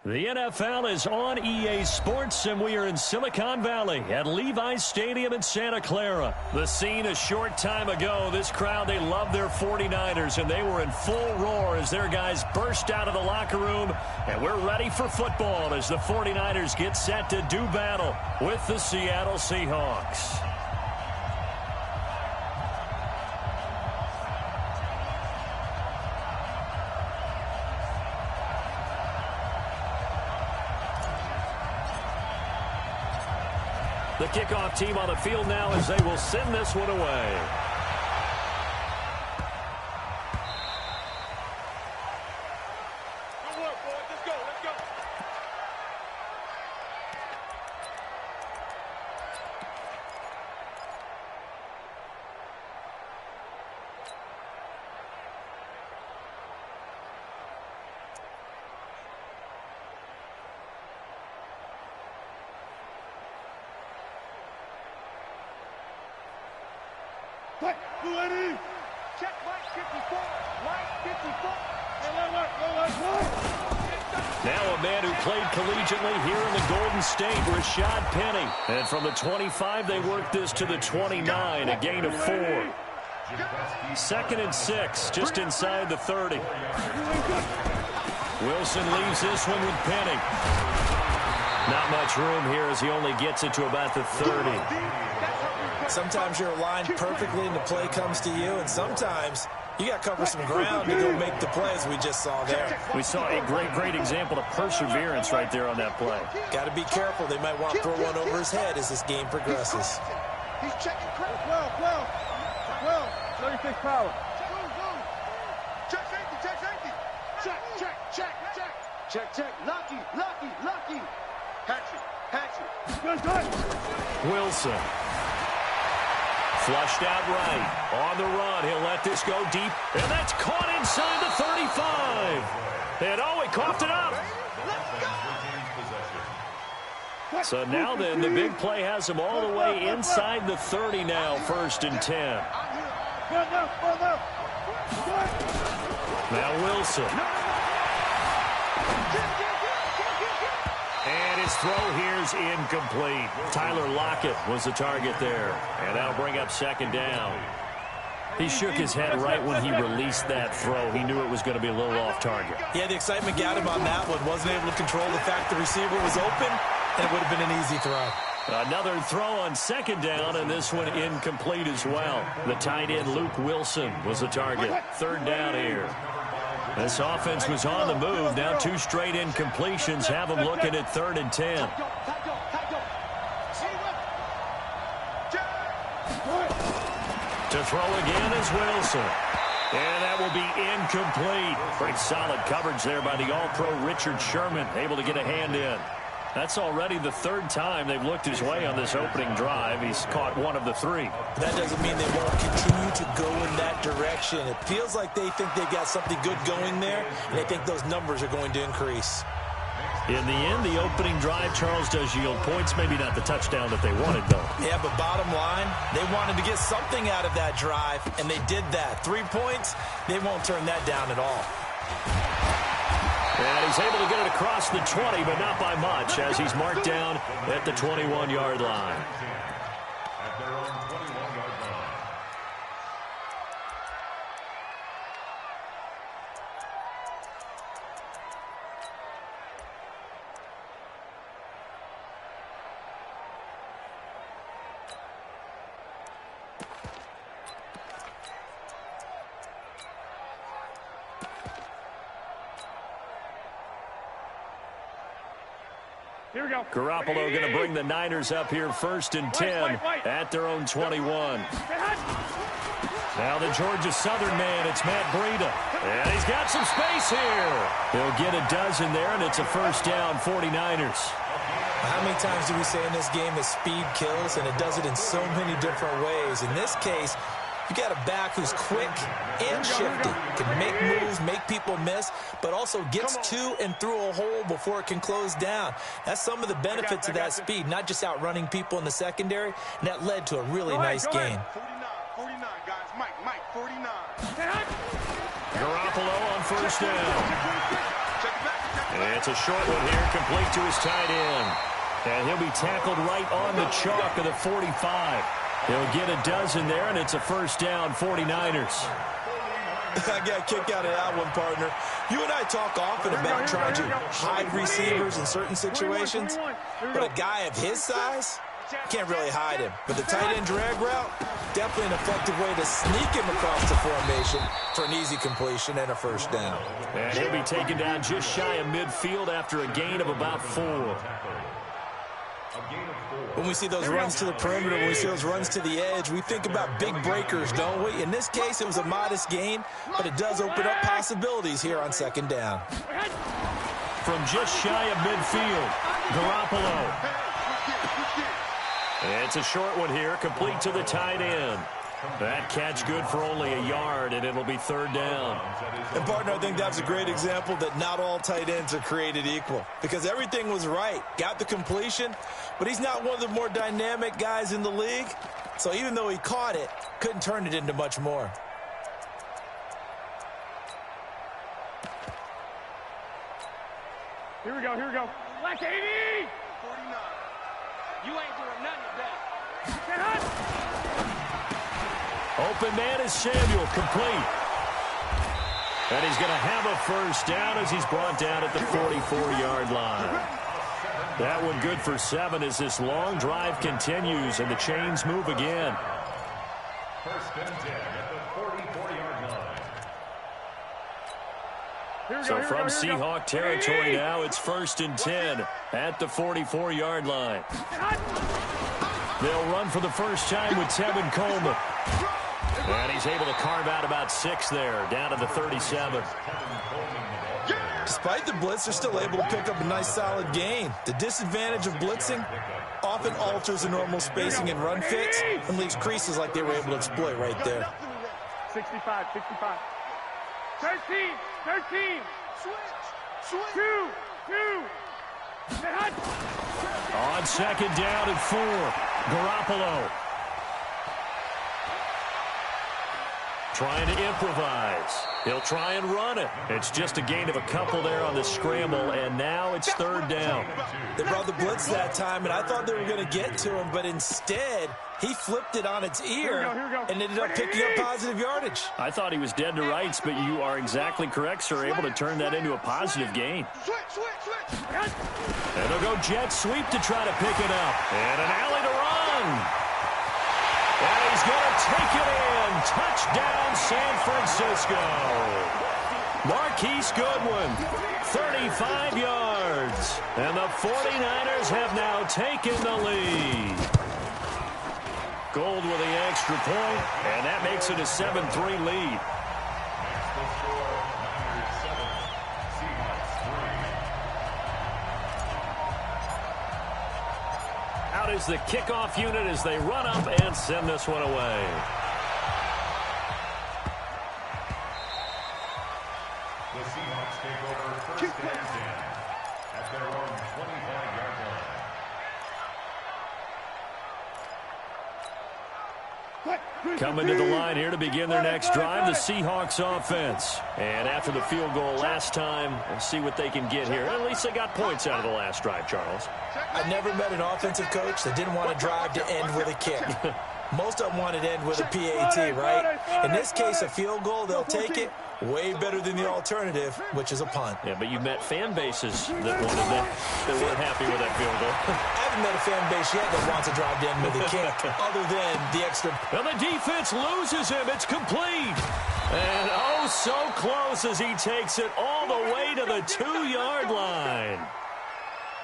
The NFL is on EA Sports, and we are in Silicon Valley at Levi's Stadium in Santa Clara. The scene a short time ago. This crowd, they love their 49ers, and they were in full roar as their guys burst out of the locker room. And we're ready for football as the 49ers get set to do battle with the Seattle Seahawks. The kickoff team on the field now as they will send this one away. Good work, boys. Let's go. Let's go. Ready? Check Mike 54. Mike 54. Now a man who played collegiately here in the Golden State, Rashad Penny. And from the 25, they work this to the 29, a gain of 4. 2nd and 6, just inside the 30. Wilson leaves this one with Penny. Not much room here as he only gets it to about the 30. Sometimes you're aligned perfectly and the play comes to you, and sometimes you got to cover some ground to go make the plays we just saw there. We saw a great example of perseverance right there on that play. Got to be careful. They might want to throw one over his head as this game progresses. He's checking credit. Well. 36 power. Check safety. Check. Lucky. Hatchet. Wilson. Flushed out right. On the run. He'll let this go deep. And that's caught inside the 35. And he coughed it up. So now then, the big play has him all the way inside the 30 now. 1st and 10. Now Wilson. And his throw here's incomplete. Tyler Lockett was the target there. And that'll bring up 2nd down. He shook his head right when he released that throw. He knew it was going to be a little off target. Yeah, the excitement got him on that one. Wasn't able to control the fact the receiver was open, and it would have been an easy throw. Another throw on 2nd down, and this one incomplete as well. The tight end, Luke Wilson, was the target. 3rd down here. This offense was on the move. Now 2 straight incompletions have them looking at 3rd and 10. To throw again is Wilson. And that will be incomplete. Great solid coverage there by the All-Pro Richard Sherman, able to get a hand in. That's already the 3rd time they've looked his way on this opening drive. He's caught 1 of the 3. That doesn't mean they won't continue to go in that direction. It feels like they think they've got something good going there, and they think those numbers are going to increase. In the end, the opening drive, Charles, does yield points. Maybe not the touchdown that they wanted, though. Yeah, but bottom line, they wanted to get something out of that drive, and they did that. 3 points, they won't turn that down at all. And he's able to get it across the 20, but not by much, as he's marked down at the 21-yard line. At their own 21-yard line. Here we go. Garoppolo going to bring the Niners up here 1st and 10 at their own 21. Now the Georgia Southern man, it's Matt Breida. And he's got some space here. He'll get a dozen there, and it's a 1st down, 49ers. How many times do we say in this game that speed kills, and it does it in so many different ways? In this case, you got a back who's quick and shifty, can make moves, make people miss, but also gets to and through a hole before it can close down. That's some of the benefits of that speed, not just outrunning people in the secondary, and that led to a really nice game. 49, guys. Mike, 49. Garoppolo on 1st down. Check it back. And it's a short one here, complete to his tight end. And he'll be tackled right on the chalk of the 45. He'll get a dozen there, and it's a first down, 49ers. I got a kick out of that one, partner. You and I talk often about trying to hide receivers in certain situations, but a guy of his size, can't really hide him. But the tight end drag route, definitely an effective way to sneak him across the formation for an easy completion and a first down. And he'll be taken down just shy of midfield after a gain of about 4. When we see those runs to the perimeter, when we see those runs to the edge, we think about big breakers, don't we? In this case, it was a modest gain, but it does open up possibilities here on second down. From just shy of midfield, Garoppolo. It's a short one here, complete to the tight end. That catch good for only a yard, and it'll be third down. And, partner, I think that's a great example that not all tight ends are created equal, because everything was right. Got the completion, but he's not one of the more dynamic guys in the league. So even though he caught it, couldn't turn it into much more. Here we go, here we go. Black 80! 49. You ain't doing nothing with that. Open man is Samuel, complete. And he's going to have a first down as he's brought down at the 44-yard line. That one good for 7 as this long drive continues and the chains move again. First and 10 at the 44-yard line. So from Seahawk territory now, it's first and 10 at the 44-yard line. They'll run for the first time with Tevin Coleman. And he's able to carve out about 6 there, down to the 37. Despite the blitz, they're still able to pick up a nice solid gain. The disadvantage of blitzing often alters the normal spacing and run fits and leaves creases like they were able to exploit right there. 65, 65. 13, 13. Switch. 2. On second down and 4, Garoppolo. Trying to improvise. He'll try and run it. It's just a gain of a couple there on the scramble, and now it's third down. They brought the blitz that time, and I thought they were going to get to him, but instead, he flipped it on its ear and ended up picking up positive yardage. I thought he was dead to rights, but you are exactly correct, sir. Able to turn that into a positive gain. And they'll go jet sweep to try to pick it up. And an alley to run. And he's going to take it in. Touchdown, San Francisco. Marquise Goodwin, 35 yards. And the 49ers have now taken the lead. Gold with the extra point, and that makes it a 7-3 lead. Out is the kickoff unit as they run up and send this one away. The Seahawks take over first and 10 at their own 25-yard line. Coming to the line here to begin their next drive, the Seahawks offense. And after the field goal last time, we'll see what they can get here. At least they got points out of the last drive, Charles. I never met an offensive coach that didn't want a drive to end with a kick. Most of them wanted to end with a PAT, right? In this case, a field goal, they'll take it. Way better than the alternative, which is a punt. Yeah, but you've met fan bases that wanted that, that weren't happy with that field goal. I haven't met a fan base yet that wants a drive to end with a kick, other than the extra. And the defense loses him. It's complete. And oh, so close as he takes it all the way to the 2-yard line.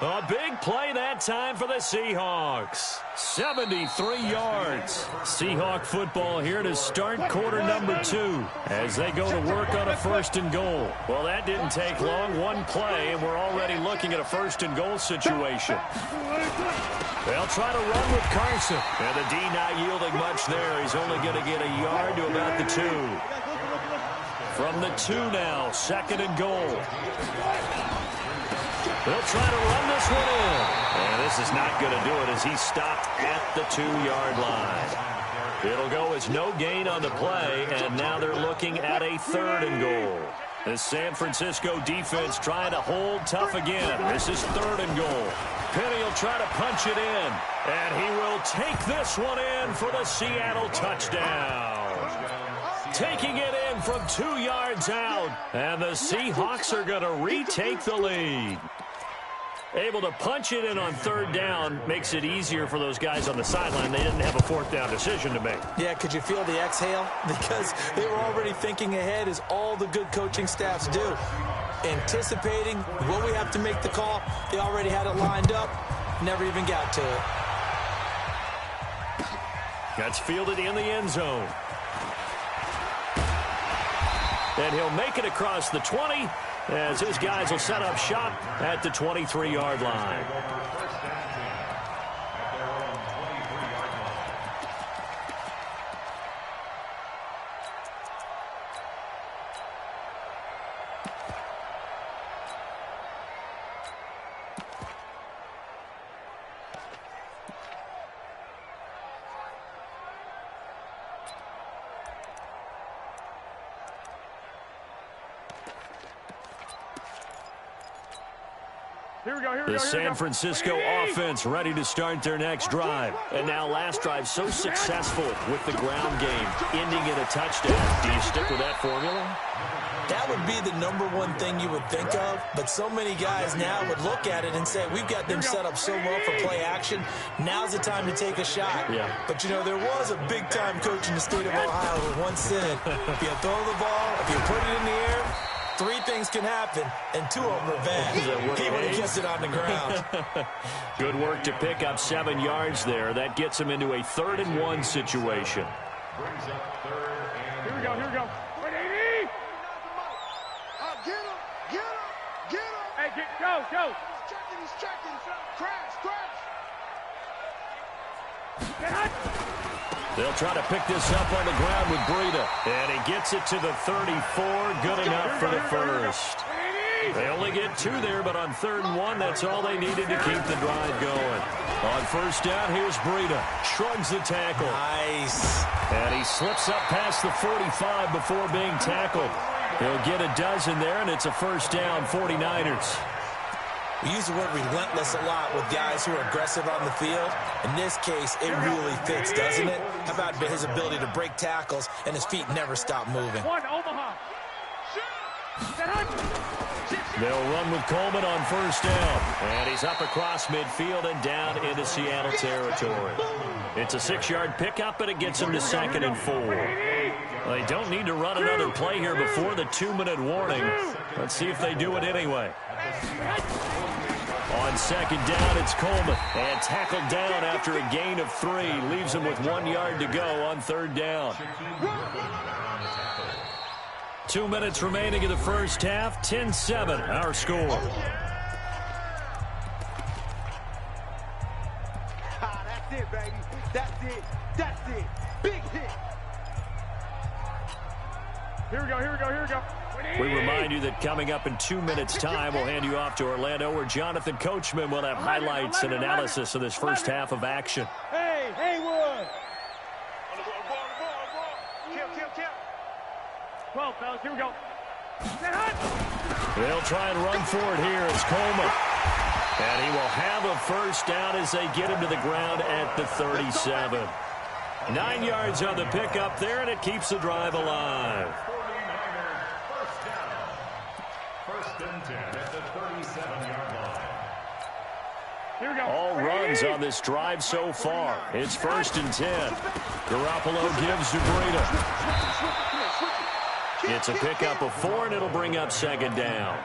A big play that time for the Seahawks. 73 yards. Seahawk football here to start quarter number 2 as they go to work on a first and goal. Well, that didn't take long. One play, and we're already looking at a first and goal situation. They'll try to run with Carson. And the D not yielding much there. He's only going to get a yard to about the 2. From the 2 now, second and goal. They'll try to run this one in. And this is not going to do it as he's stopped at the 2-yard line. It'll go as no gain on the play, and now they're looking at a third and goal. The San Francisco defense trying to hold tough again. This is 3rd and goal. Penny will try to punch it in. And he will take this one in for the Seattle touchdown. Taking it in from 2 yards out. And the Seahawks are going to retake the lead. Able to punch it in on 3rd down makes it easier for those guys on the sideline. They didn't have a 4th down decision to make. Yeah, could you feel the exhale? Because they were already thinking ahead, as all the good coaching staffs do. Anticipating what we have to make the call. They already had it lined up. Never even got to it. That's fielded in the end zone. And he'll make it across the 20, as his guys will set up shop at the 23-yard line. The San Francisco offense ready to start their next drive. And now last drive so successful with the ground game, ending in a touchdown. Do you stick with that formula? That would be the #1 thing you would think of, but so many guys now would look at it and say, we've got them set up so well for play action, now's the time to take a shot. Yeah. But, you know, there was a big-time coach in the state of Ohio who once said, if you throw the ball, if you put it in the air, 3 things can happen, and 2 of them are bad. He would have kept it on the ground. Good work to pick up 7 yards there. That gets him into a 3rd and 1 situation. Brings up 3rd and here we go, here we go. Wait, 80! Get him! Get him! Get him! Hey, go, go! He's checking. Crash! Get hot! They'll try to pick this up on the ground with Breida. And he gets it to the 34. Good enough for the first. They only get 2 there, but on 3rd and 1, that's all they needed to keep the drive going. On 1st down, here's Breida. Shrugs the tackle. Nice. And he slips up past the 45 before being tackled. He'll get a dozen there, and it's a 1st down, 49ers. We use the word relentless a lot with guys who are aggressive on the field. In this case, it really fits, doesn't it? How about his ability to break tackles and his feet never stop moving? They'll run with Coleman on 1st down. And he's up across midfield and down into Seattle territory. It's a 6-yard pickup, and it gets him to 2nd and 4. Well, they don't need to run another play here before the 2-minute warning. Let's see if they do it anyway. On 2nd down, it's Coleman. And tackled down after a gain of 3. Leaves him with 1 yard to go on 3rd down. 2 minutes remaining in the first half. 10-7, our score. That's it, baby. That's it. That's it. Big hit. Here we go, here we go, here we go. We remind you that coming up in 2 minutes' time, we'll hand you off to Orlando, where Jonathan Coachman will have highlights and analysis of this first half of action. Hey, Haywood! Kill. 12, fellas, here we go. They'll try and run for it here as Coleman. And he will have a 1st down as they get him to the ground at the 37. 9 yards on the pickup there, and it keeps the drive alive. 1st and 10 at the 37-yard line. Here we go. All runs on this drive so far. It's 1st and 10. Garoppolo gives to Breida. It's a pickup of 4, and it'll bring up 2nd down.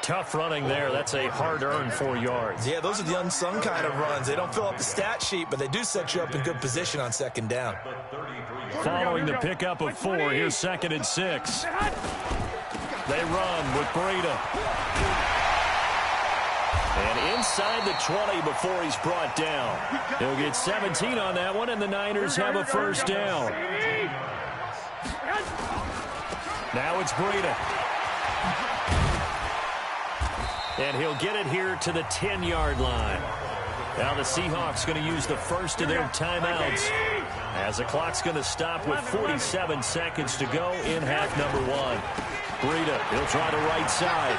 Tough running there. That's a hard-earned 4 yards. Yeah, those are the unsung kind of runs. They don't fill up the stat sheet, but they do set you up in good position on 2nd down. Following the pickup of 4, here's 2nd and 6. They run with Breida. And inside the 20 before he's brought down. He'll get 17 on that one, and the Niners have a 1st down. Now it's Breida. And he'll get it here to the 10-yard line. Now the Seahawks going to use the first of their timeouts, as the clock's going to stop with 47 seconds to go in half number 1. Breida, he'll try the right side.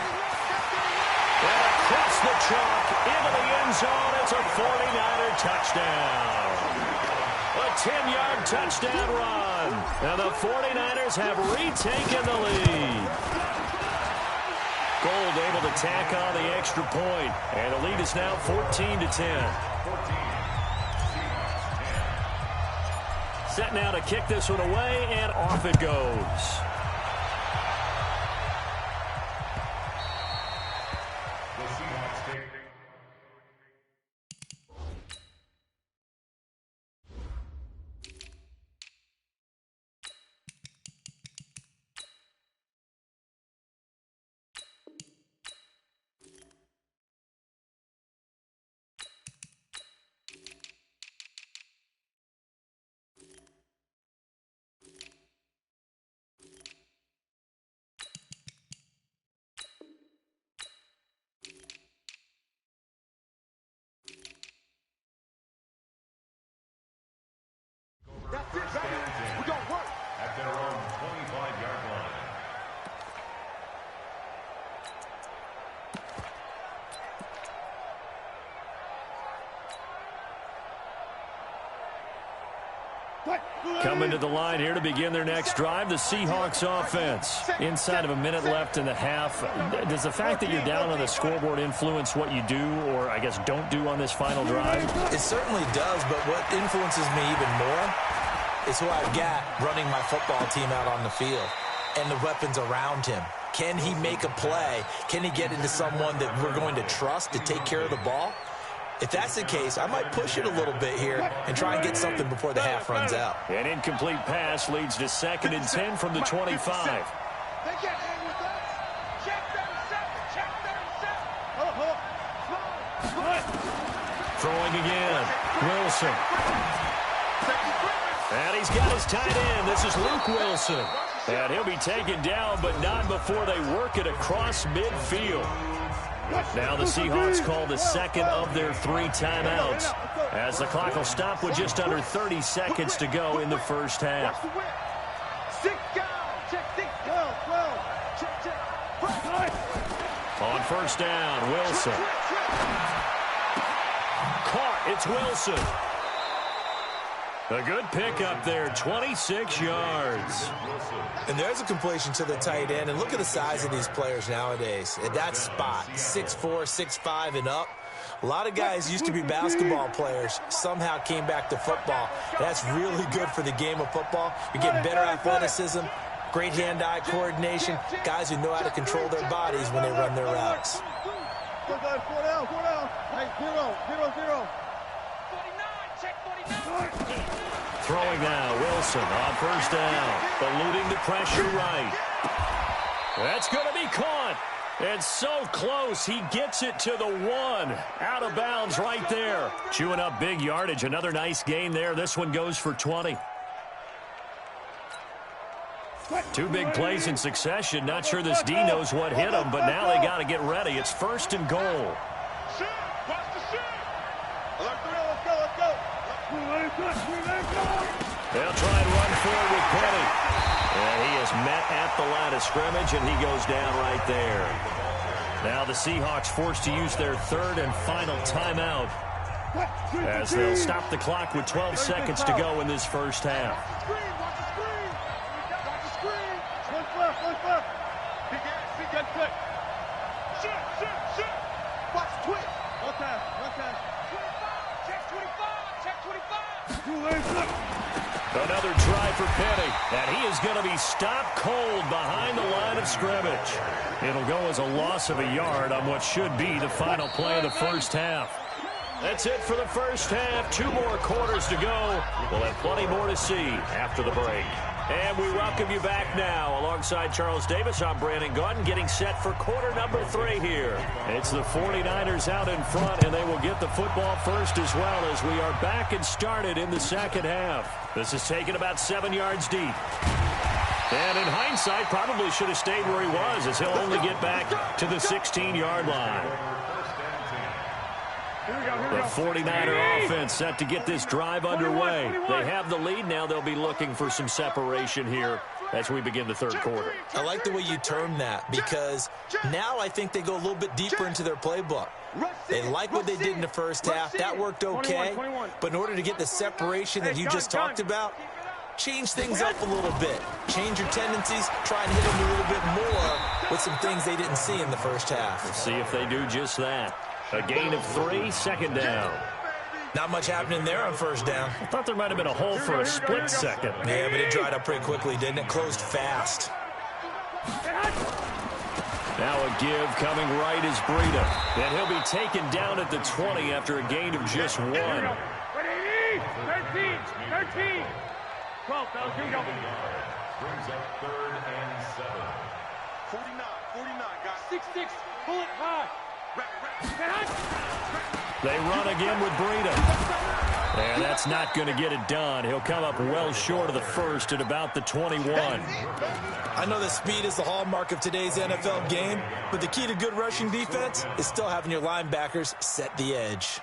And across the chalk, into the end zone, it's a 49er touchdown. A 10-yard touchdown run. And the 49ers have retaken the lead. Gold able to tack on the extra point. And the lead is now 14-10. Set now to kick this one away, and off it goes. We're going to work at their own 25-yard line. Coming to the line here to begin their next drive, the Seahawks offense. Inside of a minute left in the half. Does the fact that you're down on the scoreboard influence what you do, or I guess don't do on this final drive? It certainly does, but what influences me even more is who I've got running my football team out on the field and the weapons around him. Can he make a play? Can he get into someone that we're going to trust to take care of the ball? If that's the case, I might push it a little bit here and try and get something before the half runs out. An incomplete pass leads to 2nd and 10 from the 25. They can't hang with us. Check 37. Check 37. Throwing again. Wilson. And he's got his tight end. This is Luke Wilson. And he'll be taken down, but not before they work it across midfield. Now the Seahawks call the second of their 3 timeouts, as the clock will stop with just under 30 seconds to go in the first half. 6 down. Check 6. 12. Check. On first down, Wilson. Caught. It's Wilson. A good pickup there, 26 yards. And there's a completion to the tight end. And look at the size of these players nowadays. At that spot, 6'4", 6'5", and up. A lot of guys used to be basketball players, somehow came back to football. That's really good for the game of football. You're getting better athleticism, great hand-eye coordination, guys who know how to control their bodies when they run their routes. 4 down. Hey, 0. Throwing now, Wilson on first down, eluding the pressure right. That's going to be caught. And so close, he gets it to the 1. Out of bounds right there. Chewing up big yardage, another nice gain there. This one goes for 20. 2 big plays in succession. Not sure this D knows what hit him, but now they got to get ready. It's 1st and goal. They'll try and run forward with Penny. And he is met at the line of scrimmage, and he goes down right there. Now the Seahawks forced to use their 3rd and final timeout, as they'll stop the clock with 12 seconds to go in this first half. Another try for Penny, and he is going to be stopped cold behind the line of scrimmage. It'll go as a loss of a yard on what should be the final play of the first half. That's it for the first half. 2 more quarters to go. We'll have plenty more to see after the break. And we welcome you back now. Alongside Charles Davis, I'm Brandon Gaudin, getting set for quarter number 3 here. It's the 49ers out in front, and they will get the football first as well, as we are back and started in the second half. This is taken about 7 yards deep. And in hindsight, probably should have stayed where he was, as he'll only get back to the 16-yard line. The 49er offense set to get this drive underway. They have the lead now. They'll be looking for some separation here as we begin the third quarter. I like the way you term that, because now I think they go a little bit deeper into their playbook. They like what they did in the first half. That worked okay. But in order to get the separation that you just talked about, change things up a little bit. Change your tendencies. Try and hit them a little bit more with some things they didn't see in the first half. We'll see if they do just that. A gain of 3, second down. Not much happening there on first down. I thought there might have been a hole for a split second. Yeah, but it dried up pretty quickly, didn't it? Closed fast. Now a give coming right is Breida. And he'll be taken down at the 20 after a gain of just 1. 13, 13. 12, fellas, here we go. Brings up 3rd and 7. 49, guys. 6-6, pull it high. They run again with Breida. And that's not going to get it done. He'll come up well short of the first at about the 21. I know that speed is the hallmark of today's NFL game, but the key to good rushing defense is still having your linebackers set the edge.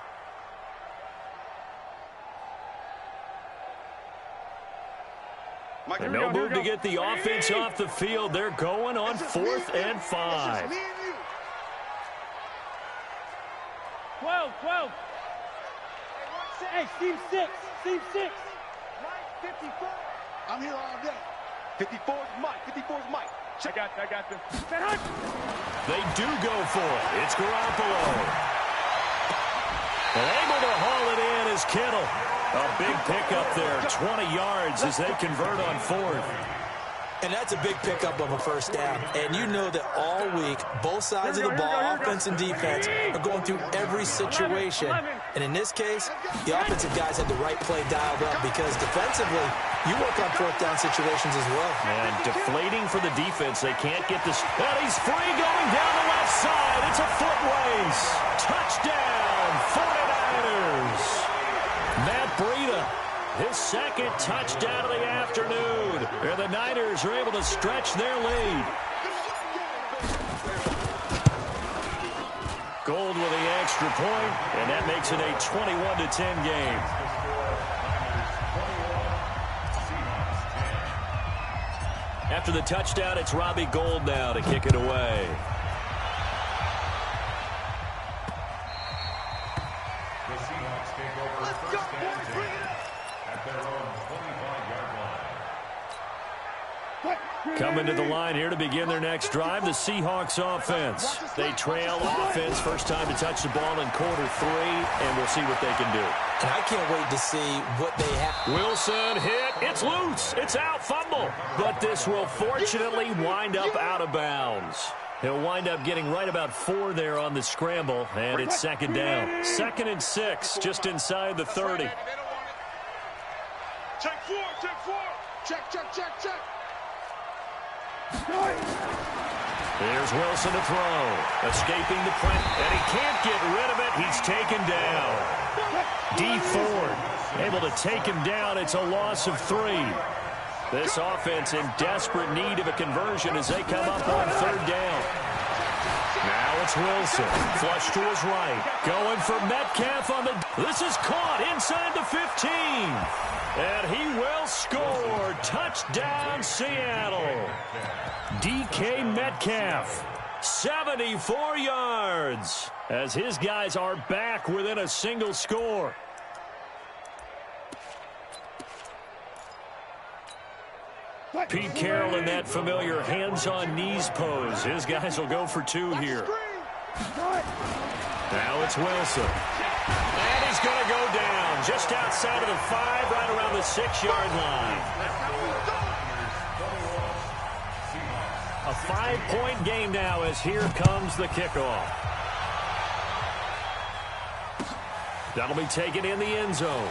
And no move to get the offense off the field. They're going on 4th and 5. 12. Hey, Steve 6. 54. I'm here all day. 54 is Mike. I got this. They do go for it. It's Garoppolo. And able to haul it in is Kittle. A big pickup there, 20 yards as they convert on 4th. And that's a big pickup of a first down. And you know that all week, both sides of the ball, offense and defense, are going through every situation. And in this case, the offensive guys had the right play dialed up, because defensively, you work on 4th down situations as well. And deflating for the defense. They can't get this. And he's free going down the left side. It's a foot race. Touchdown, 49ers. Matt Breida, his second touchdown of the afternoon. And the Niners are able to stretch their lead. Gold with the extra point, and that makes it a 21-10 game. After the touchdown, it's Robbie Gould now to kick it away. The Seahawks take over 1st and 10 at their own 25-yard line. Coming to the line here to begin their next drive, the Seahawks offense. They trail offense, first time to touch the ball in quarter 3, and we'll see what they can do. And I can't wait to see what they have. Wilson hit. It's loose. It's out. Fumble. But this will fortunately wind up out of bounds. He'll wind up getting right about 4 there on the scramble, and it's second down. 2nd and 6, just inside the 30. Check 4. Check. Here's Wilson to throw. Escaping the pressure, and he can't get rid of it. He's taken down. D. Ford able to take him down. It's a loss of 3. This offense in desperate need of a conversion as they come up on 3rd down. Now it's Wilson. Flush to his right. Going for Metcalf on the... This is caught inside the 15. And he will score. Touchdown, Seattle. DK Metcalf, 74 yards, as his guys are back within a single score. Pete Carroll in that familiar hands-on-knees pose. His guys will go for 2 here. Now it's Wilson. And he's going to go down just outside of the 5, right around the 6-yard line. A 5-point game now as here comes the kickoff. That'll be taken in the end zone.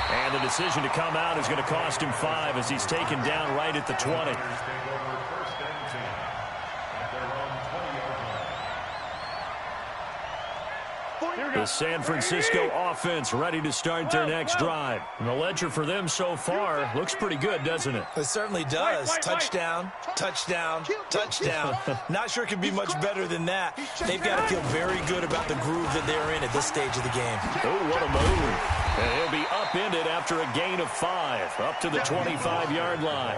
And the decision to come out is going to cost him 5 as he's taken down right at the 20. Here we The San Francisco offense ready to start their next drive. And the ledger for them so far looks pretty good, doesn't it? It certainly does. Touchdown, touchdown, touchdown. Not sure it could be much better than that. They've got to feel very good about the groove that they're in at this stage of the game. Oh, what a move. And he'll be upended after a gain of 5, up to the 25-yard line.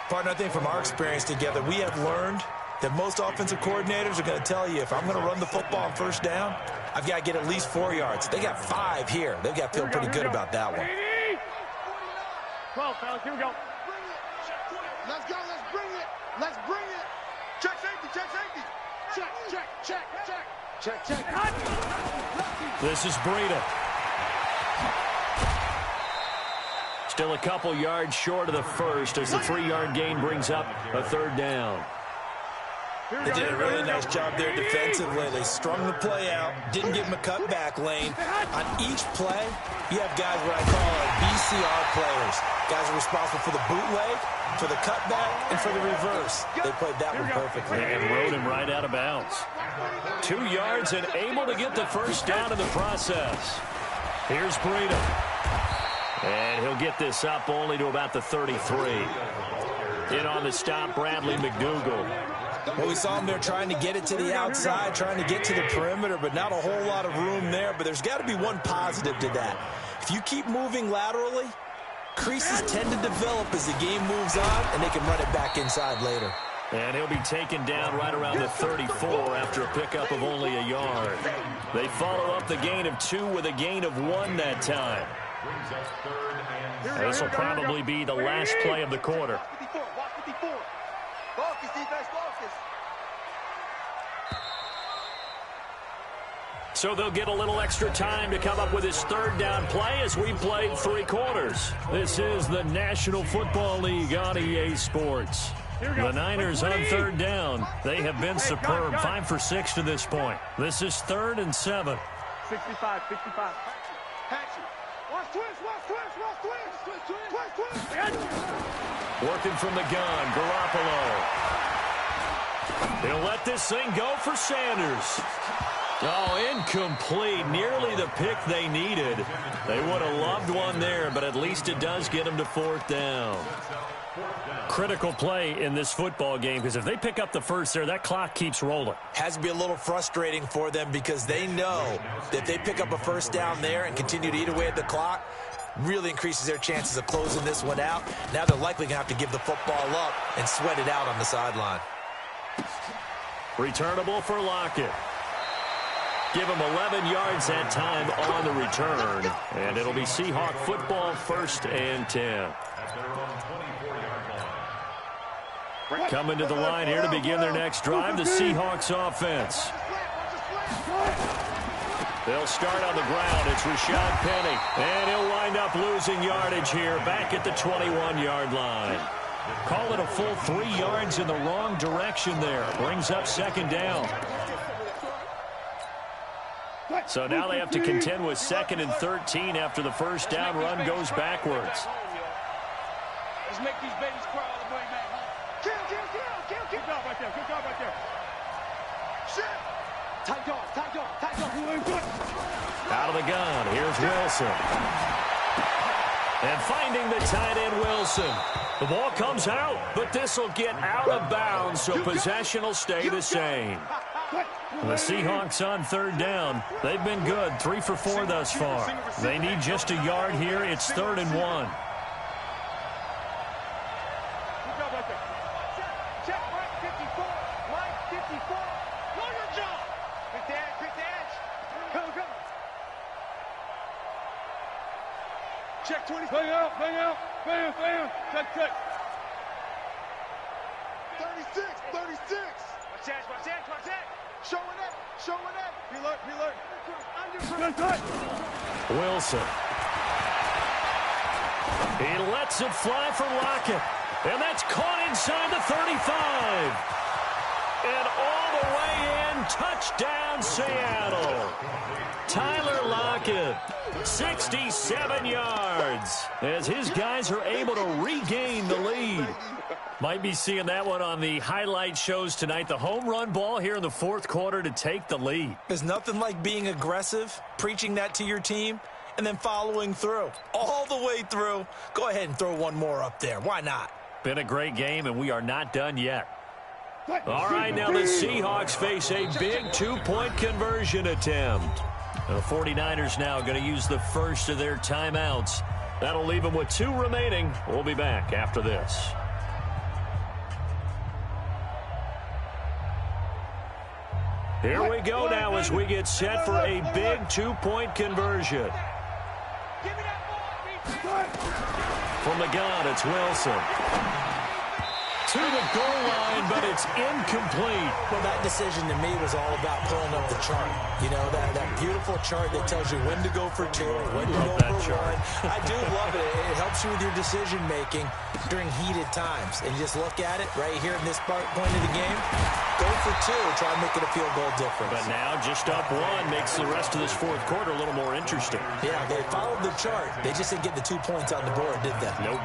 Partner, I think from our experience together, we have learned that most offensive coordinators are going to tell you, if I'm going to run the football on first down, I've got to get at least 4 yards. They got 5 here. They've got to feel pretty good about that one. 12, fellas, here we go. Let's go, let's bring it. Let's bring it. Check safety, check safety. Check, check, check, check. Check, check. This is Breida. Still a couple yards short of the first as the 3-yard gain brings up a 3rd down. They did a really nice job there defensively. They strung the play out, didn't give them a cutback lane. On each play, you have guys what I call BCR players. Guys are responsible for the bootleg, for the cutback, and for the reverse. They played that one perfectly. And rode him right out of bounds. 2 yards and able to get the first down in the process. Here's Breida. And he'll get this up only to about the 33. In on the stop, Bradley McDougald. Well, we saw him there trying to get it to the outside, trying to get to the perimeter, but not a whole lot of room there. But there's got to be one positive to that. If you keep moving laterally, creases tend to develop as the game moves on, and they can run it back inside later. And he'll be taken down right around the 34 after a pickup of only a yard. They follow up the gain of 2 with a gain of 1 that time. This will probably be the last play of the quarter. So they'll get a little extra time to come up with his 3rd down play as we played 3 quarters. This is the National Football League on EA Sports. The Niners on 3rd down. They have been superb, 5 for 6 to this point. This is 3rd and 7. 65, 65. Watch twist, watch twist, watch twist, twist, twist. Working from the gun, Garoppolo. He'll let this thing go for Sanders. Oh, incomplete. Nearly the pick they needed. They would have loved one there, but at least it does get them to 4th down. Critical play in this football game, because if they pick up the first there, that clock keeps rolling. Has to be a little frustrating for them because they know that if they pick up a first down there and continue to eat away at the clock, really increases their chances of closing this one out. Now they're likely going to have to give the football up and sweat it out on the sideline. Returnable for Lockett. Give him 11 yards that time on the return. And it'll be Seahawk football, 1st and 10. Coming to the line here to begin their next drive, the Seahawks offense. They'll start on the ground. It's Rashad Penny. And he'll wind up losing yardage here back at the 21-yard line. Call it a full 3 yards in the wrong direction there. Brings up 2nd down. So now they have to contend with 2nd and 13 after the first down run goes backwards. Let's make these babies cry all the way back. Kill. Good job right there. Good job right there. Shit. Tight dog. Out of the gun. Here's Wilson. And finding the tight end, Wilson. The ball comes out, but this will get out of bounds, so possession will stay the same. The Seahawks on 3rd down. They've been good, 3 for 4 thus far. They need just a yard here. It's 3rd and 1. Check right 54. Right 54. Lawyer jump. Quick the edge. Go. Check 20. Bang out. Check. 36. Watch that. Showing it. Pre-alert. Wilson. He lets it fly for Lockett. And that's caught inside the 35. And all the way in, Touchdown, Seattle. Tyler Lockett, 67 yards, as his guys are able to regain the lead. Might be seeing that one on the highlight shows tonight. The home run ball here in the fourth quarter to take the lead. There's nothing like being aggressive, preaching that to your team, and then following through. All the way through. Go ahead and throw one more up there. Why not? Been a great game, and we are not done yet. All right, now the Seahawks face a big two-point conversion attempt. The 49ers now going to use the first of their timeouts. That'll leave them with 2 remaining. We'll be back after this. Here we go now as we get set for a big two-point conversion. From the gun, it's Wilson. To the goal line, but it's incomplete. Well, that decision to me was all about pulling up the chart. You know, that beautiful chart that tells you when to go for 2, when to go for 1. I do love it. It helps you with your decision-making during heated times. And you just look at it right here in this point of the game. Go for 2. Try and make it a field goal difference. But now just up 1 makes the rest of this fourth quarter a little more interesting. Yeah, they followed the chart. They just didn't get the 2 points on the board, did they? Nope.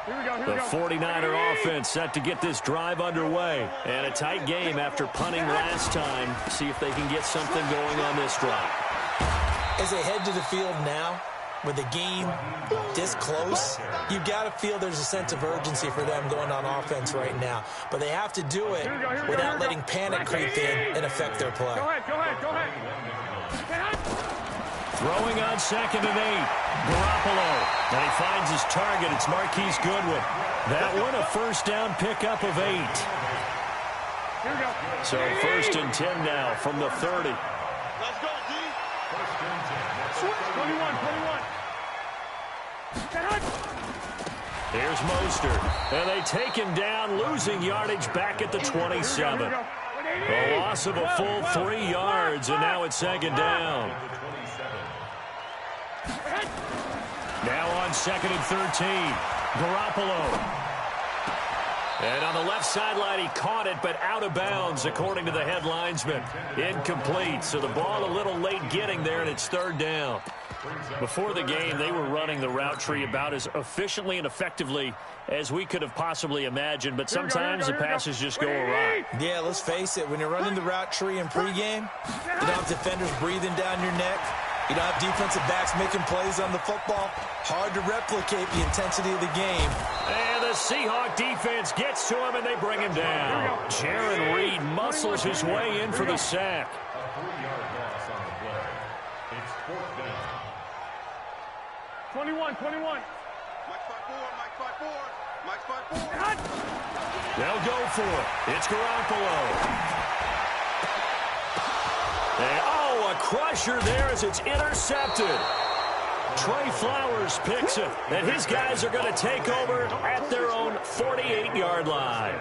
The 49er offense set to get this drive underway. And a tight game after punting last time. See if they can get something going on this drive. As they head to the field now, with the game this close, you've got to feel there's a sense of urgency for them going on offense right now. But they have to do it without letting panic creep in and affect their play. Go ahead. Throwing on 2nd and 8. Garoppolo. And he finds his target. It's Marquise Goodwin. That one a first down pickup of 8. So 1st and 10 now from the 30. Let's go, D. 21. Here's Mostert. And they take him down, losing yardage back at the 27. A loss of a full 3 yards, and now it's 2nd down. Now on 2nd and 13. Garoppolo. And on the left sideline, he caught it, but out of bounds, according to the head linesman. Incomplete, so the ball a little late getting there, and it's 3rd down. Before the game, they were running the route tree about as efficiently and effectively as we could have possibly imagined, but sometimes the passes just go awry. Yeah, let's face it, when you're running the route tree in pregame, you don't have defenders breathing down your neck. You don't have defensive backs making plays on the football. Hard to replicate the intensity of the game. And the Seahawk defense gets to him, and they bring him down. Jaron Reed muscles his way in for the sack. A 3-yard loss on the play. It's 4th down. 21. Mike 5-4. They'll go for it. It's Garoppolo. And, a crusher there as it's intercepted. Trey Flowers picks it, and his guys are going to take over at their own 48-yard line.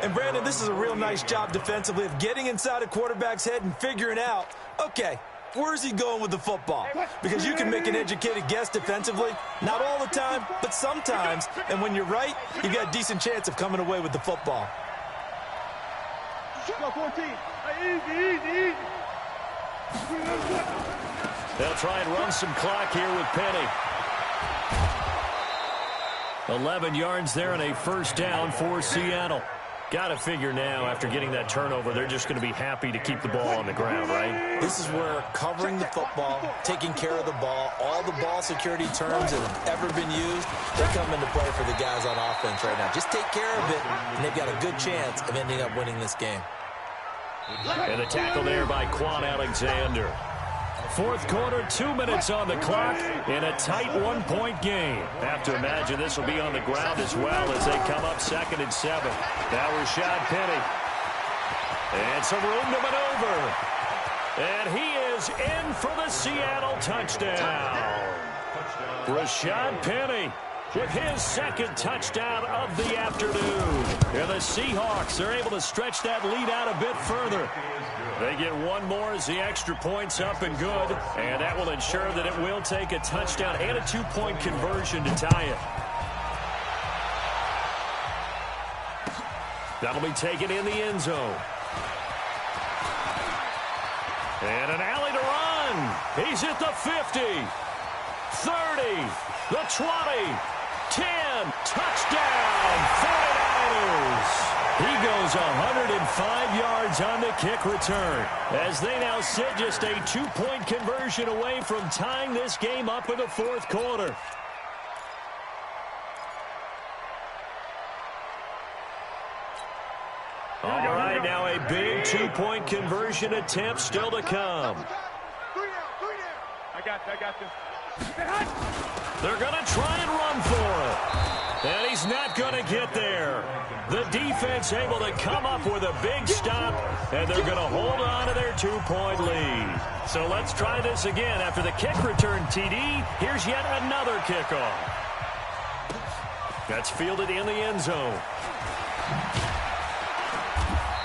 And, Brandon, this is a real nice job defensively of getting inside a quarterback's head and figuring out, okay, where's he going with the football? Because you can make an educated guess defensively, not all the time, but sometimes. And when you're right, you've got a decent chance of coming away with the football. Go 14. Easy. They'll try and run some clock here with Penny. 11 yards there and a first down for Seattle. Got to figure now, after getting that turnover, they're just going to be happy to keep the ball on the ground, right? This is where covering the football, taking care of the ball, all the ball security terms that have ever been used, they come into play for the guys on offense right now. Just take care of it, and they've got a good chance of ending up winning this game. And the tackle there by Quan Alexander. Fourth quarter, 2 minutes on the clock in a tight 1-point game. Have to imagine this will be on the ground as well as they come up 2nd and 7. Now Rashad Penny. And some room to maneuver. And he is in for the Seattle touchdown. Rashad Penny with his 2nd touchdown of the afternoon. And the Seahawks are able to stretch that lead out a bit further. They get one more as the extra point's up and good, and that will ensure that it will take a touchdown and a 2-point conversion to tie it. That'll be taken in the end zone. And an alley to run. He's at the 50, 30, the 20, 10. Touchdown, 49ers. He goes 105 yards on the kick return as they now sit just a 2-point conversion away from tying this game up in the fourth quarter. All right, now a big 2-point conversion attempt still to come. I got this. They're going to try and run for it. And he's not going to get there. The defense able to come up with a big stop, and they're going to hold on to their 2-point lead. So let's try this again. After the kick return, TD, here's yet another kickoff. That's fielded in the end zone.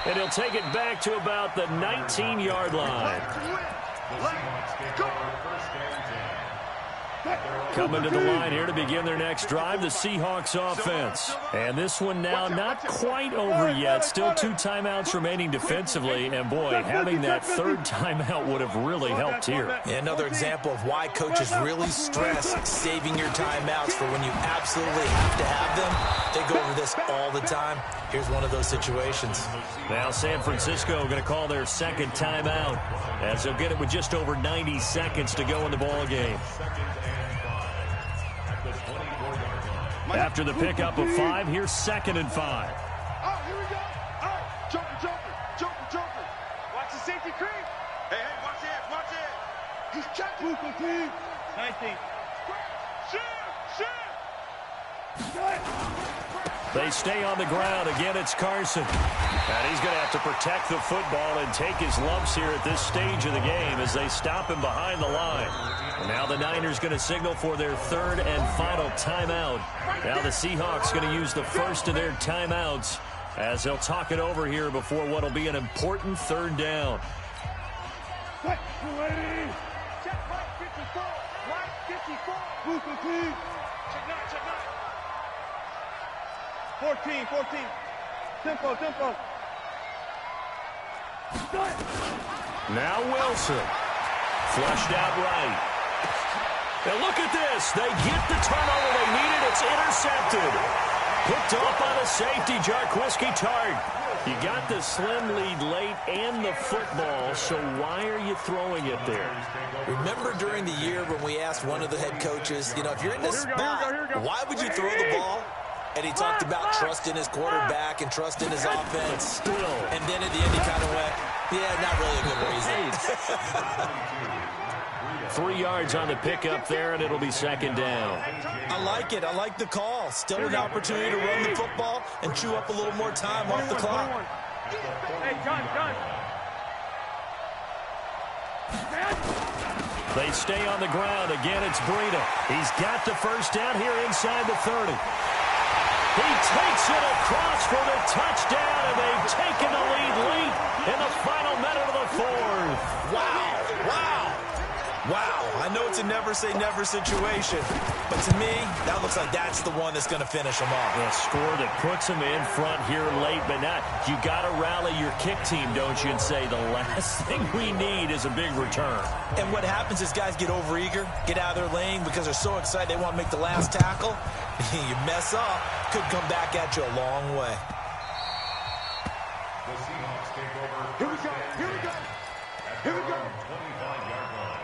And he'll take it back to about the 19-yard line. Coming to the line here to begin their next drive, the Seahawks offense. And this one now not quite over yet. Still 2 timeouts remaining defensively. And, boy, having that third timeout would have really helped here. Another example of why coaches really stress saving your timeouts for when you absolutely have to have them. They go over this all the time. Here's one of those situations. Now San Francisco going to call their second timeout as they'll get it with just over 90 seconds to go in the ball game. After the pickup of 5, here's 2nd and 5. Oh, here we go. All right, jumper. Watch the safety creep. Hey, watch it. He's checking. 19. They stay on the ground. Again, it's Carson. And he's going to have to protect the football and take his lumps here at this stage of the game as they stop him behind the line. And now the Niners going to signal for their 3rd and final timeout. Now the Seahawks going to use the first of their timeouts as they'll talk it over here before what will be an important 3rd down. Check right 54. Right 54. Check 9. 14. Tempo. Now Wilson. Flushed out right. And look at this. They get the turnover they needed. It's intercepted. Picked off by the safety, Jarquiski Tartt. You got the slim lead late and the football, so why are you throwing it there? Remember during the year when we asked one of the head coaches, if you're in this spot, why would you throw the ball? And he talked about trust in his quarterback and trust in his offense. And then at the end he kind of went, yeah, not really a good reason. 3 yards on the pickup there, and it'll be 2nd down. I like it. I like the call. Still an opportunity to run the football and chew up a little more time off the clock. Hey, gun. They stay on the ground. Again, it's Breida. He's got the first down here inside the 30. He takes it across for the touchdown, and they've taken the lead late in the final minute of the 4th. Wow, I know it's a never-say-never situation, but to me, that looks like that's the one that's going to finish them off. A score that puts them in front here late, but not. You got to rally your kick team, don't you, and say the last thing we need is a big return. And what happens is guys get overeager, get out of their lane because they're so excited they want to make the last tackle. You mess up, could come back at you a long way. The Seahawks take over. Here we go. 25-yard line.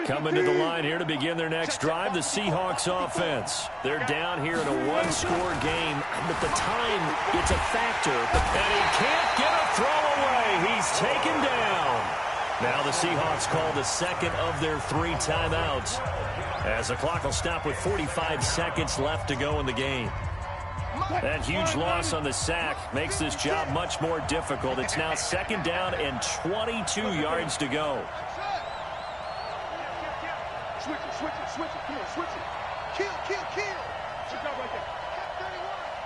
Coming to the line here to begin their next drive, the Seahawks offense. They're down here in a 1-score game, but the time, it's a factor. And he can't get a throw away. He's taken down. Now the Seahawks call the 2nd of their 3 timeouts as the clock will stop with 45 seconds left to go in the game. That huge loss on the sack makes this job much more difficult. It's now 2nd down and 22 yards to go. Switch it. Kill. Check out right there.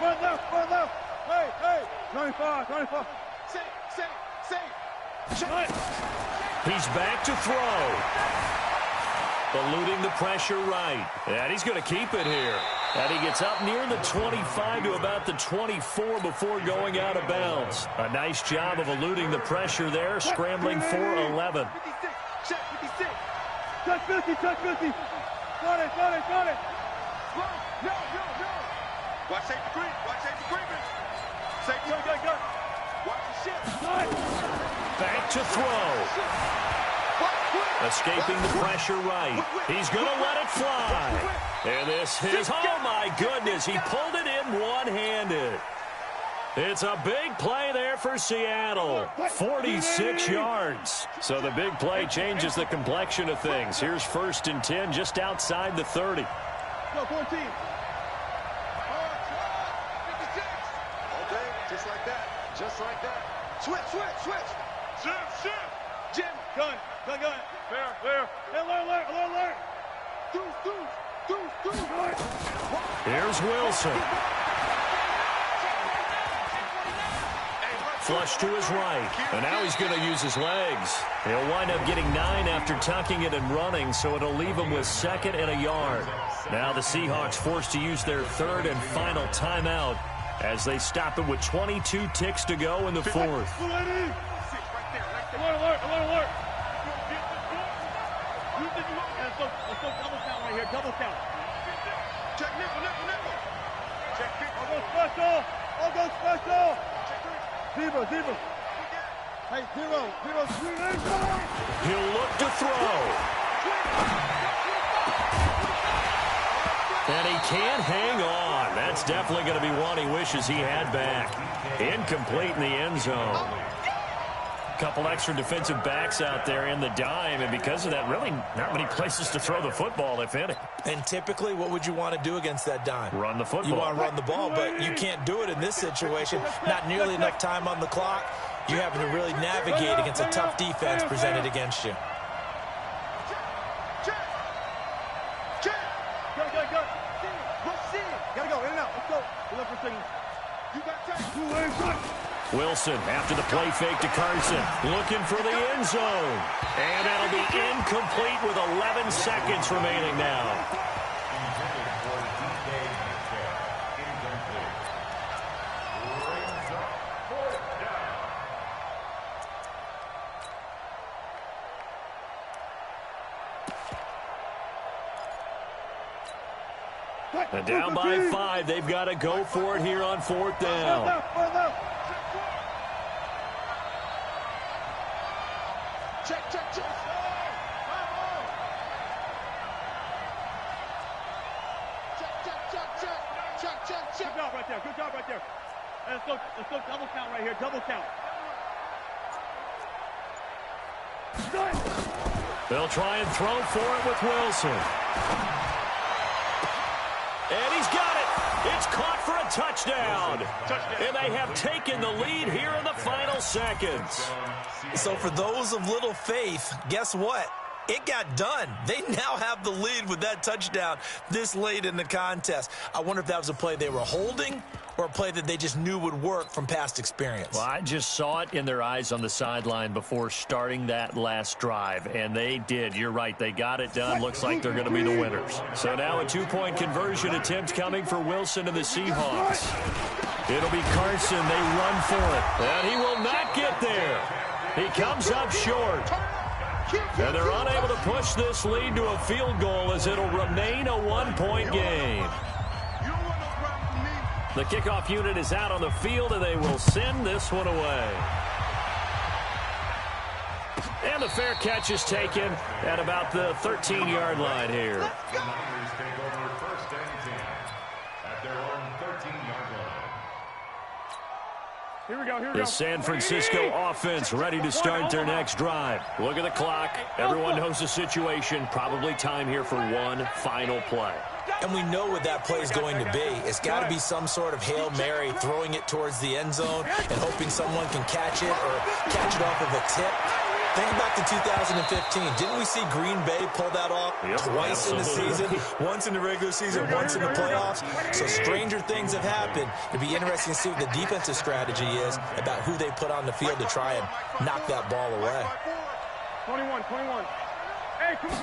Run left. Hey. 95. Save. He's back to throw. Eluding the pressure right. And he's going to keep it here. And he gets up near the 25 to about the 24 before going out of bounds. A nice job of eluding the pressure there, scrambling for 11. 56, check 56. Touch 50, touch 50. Got it, got it, got it. No. Watch safety green, watch safety green. Safety, go. Watch the shit. Back to throw. Escaping the pressure right. He's going to let it fly. And this is, oh my goodness, he pulled it in one-handed. It's a big play there for Seattle. 46 yards. So the big play changes the complexion of things. Here's 1st and 10 just outside the 30. Go, 14. 56. Okay, just like that. Just like that. Switch. Shift. Jim. Gun. Fair. Alert. Deuce. Here's Wilson. Flush to his right. And now he's going to use his legs. He'll wind up getting 9 after tucking it and running, so it'll leave him with 2nd and a yard. Now the Seahawks forced to use their 3rd and final timeout as they stop it with 22 ticks to go in the 4th. Alert. Let's go double count right here. Double count. Check nickel. Check nickel. I'll go special. Zero. Hey, zero. He'll look to throw. And he can't hang on. That's definitely going to be one he wishes he had back. Incomplete in the end zone. Couple extra defensive backs out there in the dime, and because of that, really not many places to throw the football, if any. And typically, what would you want to do against that dime? Run the football. You want to run the ball, but you can't do it in this situation. Not nearly enough time on the clock. You're having to really navigate against a tough defense presented against you. Check. Go. Gotta go, in and out. Let's go. Look for signal. You got time. Wilson, after the play fake to Carson, looking for the end zone. And that'll be incomplete with 11 seconds remaining now. And down by 5, they've got to go for it here on 4th down. Check. Good job right there. Let's go double count right here. Double count. They'll try and throw for it with Wilson. And he's got it. It's caught for a touchdown. And they have taken the lead here in the final seconds. So for those of little faith, guess what? It got done. They now have the lead with that touchdown this late in the contest. I wonder if that was a play they were holding or a play that they just knew would work from past experience. Well, I just saw it in their eyes on the sideline before starting that last drive, and they did. You're right. They got it done. Looks like they're going to be the winners. So now a 2-point conversion attempt coming for Wilson and the Seahawks. It'll be Carson. They run for it, and he will not get there. He comes up short. And they're unable to push this lead to a field goal as it'll remain a 1-point game. The kickoff unit is out on the field, and they will send this one away. And the fair catch is taken at about the 13-yard line here. The Niners take over 1st and 10 at their own 13-yard line. Here we go. The San Francisco offense ready to start their next drive. Look at the clock. Everyone knows the situation. Probably time here for one final play. And we know what that play is going to be. It's got to be some sort of Hail Mary, throwing it towards the end zone and hoping someone can catch it or catch it off of a tip. Think back to 2015. Didn't we see Green Bay pull that off twice in the season? Once in the regular season, once in the playoffs. So stranger things have happened. It'd be interesting to see what the defensive strategy is about who they put on the field to try and knock that ball away. 21. Hey, come on.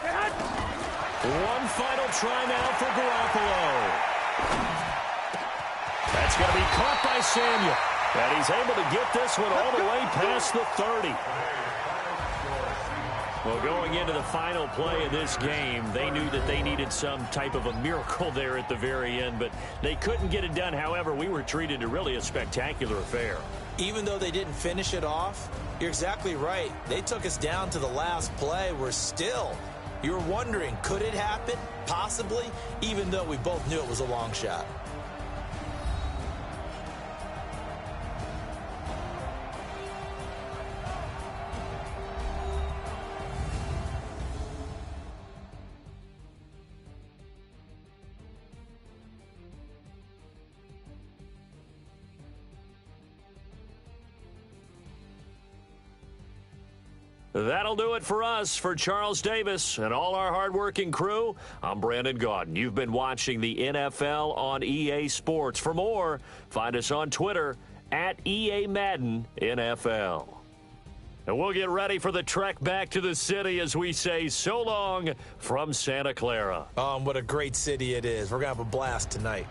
One final try now for Garoppolo. That's going to be caught by Samuel. And he's able to get this one all the way past the 30. Well, going into the final play of this game, they knew that they needed some type of a miracle there at the very end, but they couldn't get it done. However, we were treated to really a spectacular affair. Even though they didn't finish it off, you're exactly right. They took us down to the last play. We're still, you were wondering, could it happen? Possibly, even though we both knew it was a long shot. That'll do it for us. For Charles Davis and all our hardworking crew, I'm Brandon Gaudin. You've been watching the NFL on EA Sports. For more, find us on Twitter at EA Madden NFL. And we'll get ready for the trek back to the city as we say so long from Santa Clara. What a great city it is. We're going to have a blast tonight.